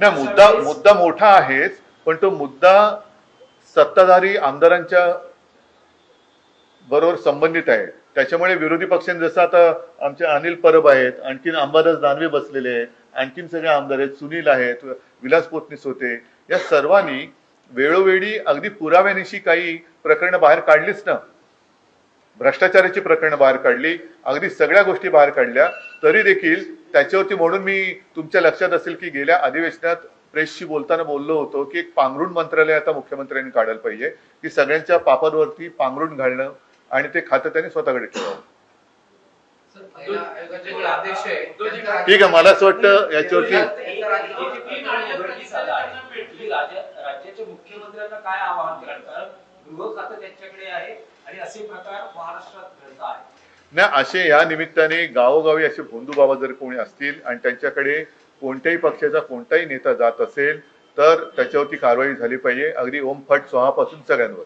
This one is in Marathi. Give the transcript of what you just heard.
नाही, मुद्दा मोठा आहेच, पण तो मुद्दा सत्ताधारी आमदारांच्या बरोबर संबंधित आहे. त्याच्यामुळे विरोधी पक्षांनी जसं आता आमचे अनिल परब आहेत, आणखीन अंबादास दानवे बसलेले आहेत, आणखीन सगळे आमदार आहेत, सुनील आहेत, विलास पोतनीस होते, या सर्वांनी वेळोवेळी अगदी पुराव्यानिशी काही प्रकरणं बाहेर काढलीच ना. भ्रष्टाचाराची प्रकरणं बाहेर काढली, अगदी सगळ्या गोष्टी बाहेर काढल्या. तरी देखील त्याच्यावरती, म्हणून मी तुमच्या लक्षात असेल की गेल्या अधिवेशनात प्रेसशी बोलताना बोललो होतो की एक पांघरुण मंत्रालय आता मुख्यमंत्र्यांनी काढायला पाहिजे, की सगळ्यांच्या पापावरती पांघरुण घालणं आणि ते खातं त्यांनी स्वतःकडे ठेवावं. ठीक आहे, मला असं वाटतं याच्यावरती राज्याच्या मुख्यमंत्र्यांना काय आवाहन कराल, कारण गृह खातं त्यांच्याकडे आहे आणि असे प्रकार महाराष्ट्रात घडत आहे. नाही, असे या निमित्ताने गावोगावी असे भोंदू बाबा जर कोणी असतील आणि त्यांच्याकडे कोणत्याही पक्षाचा कोणताही नेता जात असेल तर त्याच्यावरती कारवाई झाली पाहिजे, अगदी ओम फट स्वाहापासून सगळ्यांवर.